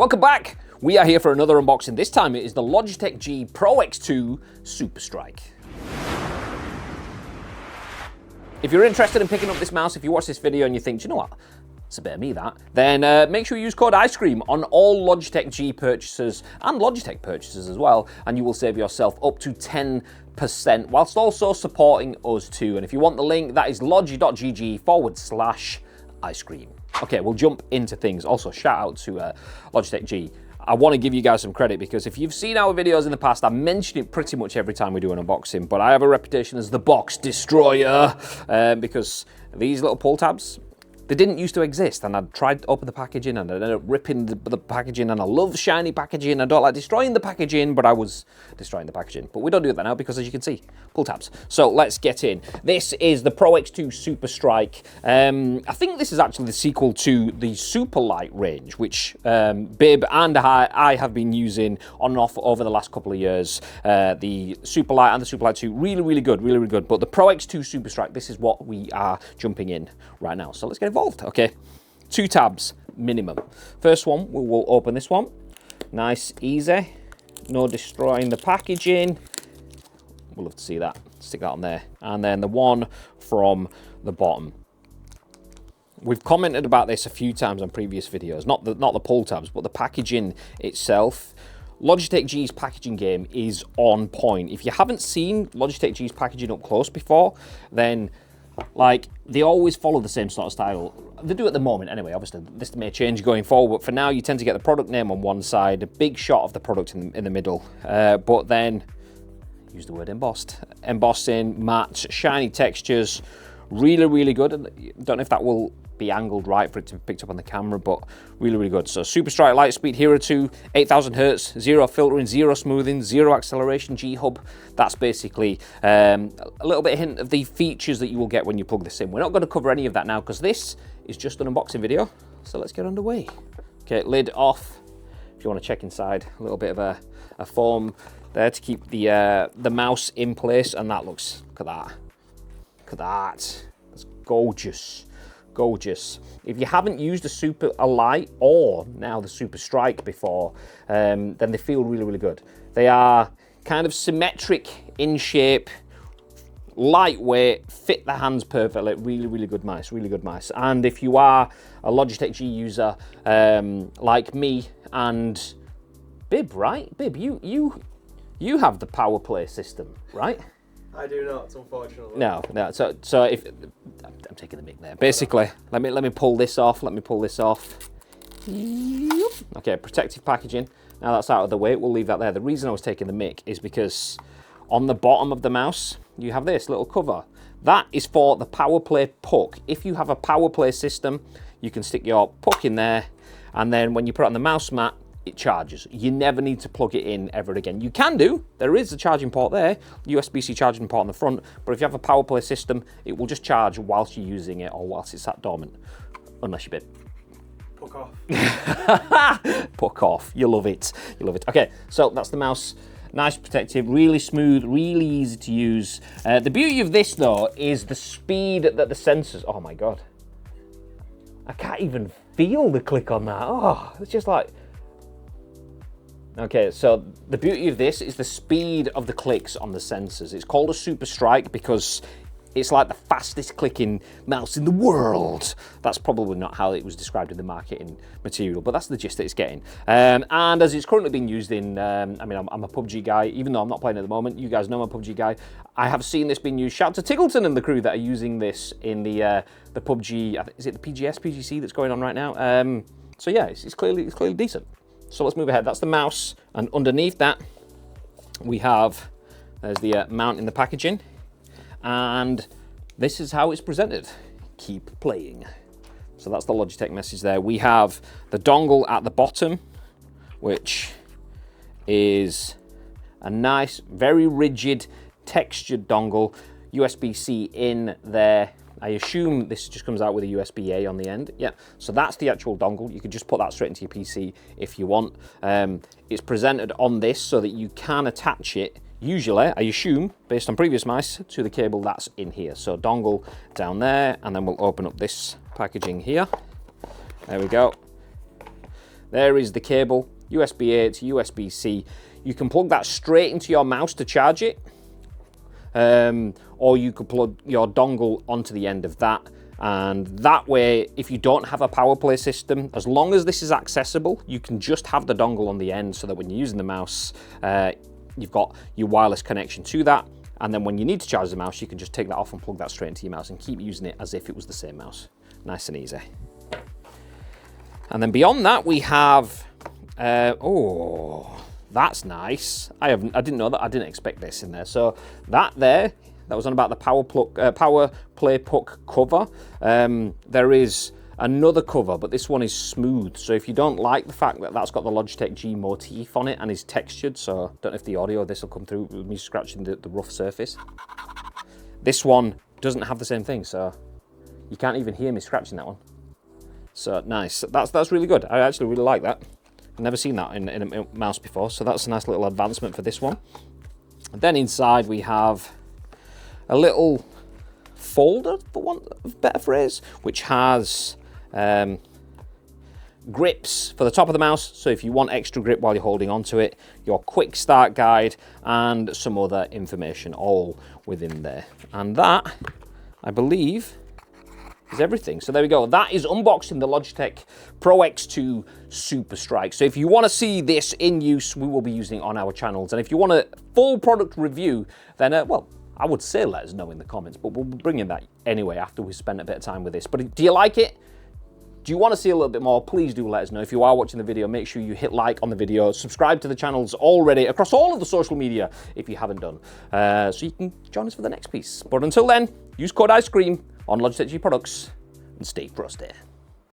Welcome back! We are here for another unboxing. This time it is the Logitech G PRO X2 SUPERSTRIKE. If you're interested in picking up this mouse, if you watch this video and you think, do you know what? It's a bit of me, that. Then make sure you use code ICECREAM on all Logitech G purchases and Logitech purchases as well, and you will save yourself up to 10%, whilst also supporting us too. And if you want the link, that is logi.gg/ICECREAM. Okay, we'll jump into things. Also, shout out to Logitech G. I want to give you guys some credit because if you've seen our videos in the past, I mention it pretty much every time we do an unboxing, but I have a reputation as the box destroyer because these little pull tabs, they didn't used to exist, and I tried to open the packaging and I ended up ripping the packaging, and I love shiny packaging. I don't like destroying the packaging, but I was destroying the packaging. But we don't do that now because, as you can see, pull tabs. So let's get in. This is the PRO X2 SUPERSTRIKE. I think this is actually the sequel to the Superlight range, which Bib and I have been using on and off over the last couple of years. The Superlight and the Superlight 2, really good, really good. But the PRO X2 SUPERSTRIKE, this is what we are jumping in right now. So let's get involved. Okay, 2 tabs minimum. First one, we will open this one. Nice, easy. No destroying the packaging. We'll love to see that. Stick that on there. And then the one from the bottom. We've commented about this a few times on previous videos. Not the pull tabs, but the packaging itself. Logitech G's packaging game is on point. If you haven't seen Logitech G's packaging up close before, then like, they always follow the same sort of style. They do at the moment anyway. Obviously this may change going forward, but for now you tend to get the product name on one side, a big shot of the product in the middle, but then use the word embossed, embossing, matte, shiny textures, really good. And don't know if that will be angled right for it to be picked up on the camera, but really good. So SUPERSTRIKE LIGHTSPEED Hero 2, 8000 Hertz, 0 filtering, 0 smoothing, 0 acceleration, G hub. That's basically a little bit of hint of the features that you will get when you plug this in. We're not going to cover any of that now because this is just an unboxing video. So let's get underway. Okay, lid off. If you want to check inside, a little bit of a foam there to keep the mouse in place, and that looks, look at that. Look at that. That's gorgeous. Gorgeous. If you haven't used a Light or now the SUPERSTRIKE before, then they feel really good. They are kind of symmetric in shape, lightweight, fit the hands perfectly. Really good mice, really good mice. And if you are a Logitech G user like me and Bib, right? Bib, you have the power play system, right? I do not, unfortunately. No. So if I'm taking the mic there. Basically, let me pull this off. Let me pull this off. Okay, protective packaging. Now that's out of the way. We'll leave that there. The reason I was taking the mic is because on the bottom of the mouse you have this little cover. That is for the power play puck. If you have a power play system, you can stick your puck in there, and then when you put it on the mouse mat, it charges. You never need to plug it in ever again. You can do, there is a charging port there, USB-C charging port on the front, but if you have a power play system, it will just charge whilst you're using it or whilst it's sat dormant, unless you bid. Puck off. Puck off, you love it, you love it. Okay, so that's the mouse. Nice, protective, really smooth, really easy to use. The beauty of this though is the speed that the sensors, oh my God. I can't even feel the click on that. Oh, it's just like, okay, so the beauty of this is the speed of the clicks on the sensors. It's called a SUPERSTRIKE because it's like the fastest clicking mouse in the world. That's probably not how it was described in the marketing material, but that's the gist that it's getting. And as it's currently being used in, I mean, I'm a PUBG guy, even though I'm not playing at the moment. You guys know I'm a PUBG guy. I have seen this being used. Shout out to Tiggleton and the crew that are using this in the PUBG, is it the PGC that's going on right now? So yeah, it's clearly decent. So let's move ahead. That's the mouse, and underneath that we have, there's the mount in the packaging, and this is how it's presented. Keep playing. So that's the Logitech message there. We have the dongle at the bottom, which is a nice, very rigid, textured dongle, USB-C in there. I assume this just comes out with a USB-A on the end. Yeah, so that's the actual dongle. You can just put that straight into your PC if you want. It's presented on this so that you can attach it, usually, I assume, based on previous mice, to the cable that's in here. So dongle down there, and then we'll open up this packaging here. There we go. there is the cable, USB-A to USB-C. You can plug that straight into your mouse to charge it, or you could plug your dongle onto the end of that. And that way, if you don't have a power play system, as long as this is accessible, you can just have the dongle on the end so that when you're using the mouse, you've got your wireless connection to that. And then when you need to charge the mouse, you can just take that off and plug that straight into your mouse and keep using it as if it was the same mouse. Nice and easy. And then beyond that, we have, oh, that's nice. I didn't know that. I didn't expect this in there. So that was on about the power play puck cover. There is another cover, but this one is smooth. So if you don't like the fact that that's got the Logitech G motif on it and is textured, so I don't know if the audio of this will come through with me scratching the rough surface. This one doesn't have the same thing, so you can't even hear me scratching that one. So nice. That's really good. I actually really like that. I've never seen that in a mouse before, so that's a nice little advancement for this one. And then inside we have a little folder, for want of a better phrase, which has grips for the top of the mouse, so if you want extra grip while you're holding onto it, your quick start guide, and some other information all within there. And that, I believe, is everything. So there we go. That is unboxing the Logitech Pro X2 SUPERSTRIKE. So if you want to see this in use, we will be using it on our channels. And if you want a full product review, then, well, I would say let us know in the comments, but we'll bring in that anyway after we spend a bit of time with this. But do you like it? Do you want to see a little bit more? Please do let us know. If you are watching the video, make sure you hit like on the video, subscribe to the channels already across all of the social media if you haven't done, so you can join us for the next piece. But until then, use code ICE CREAM on Logitech G products and stay frosty.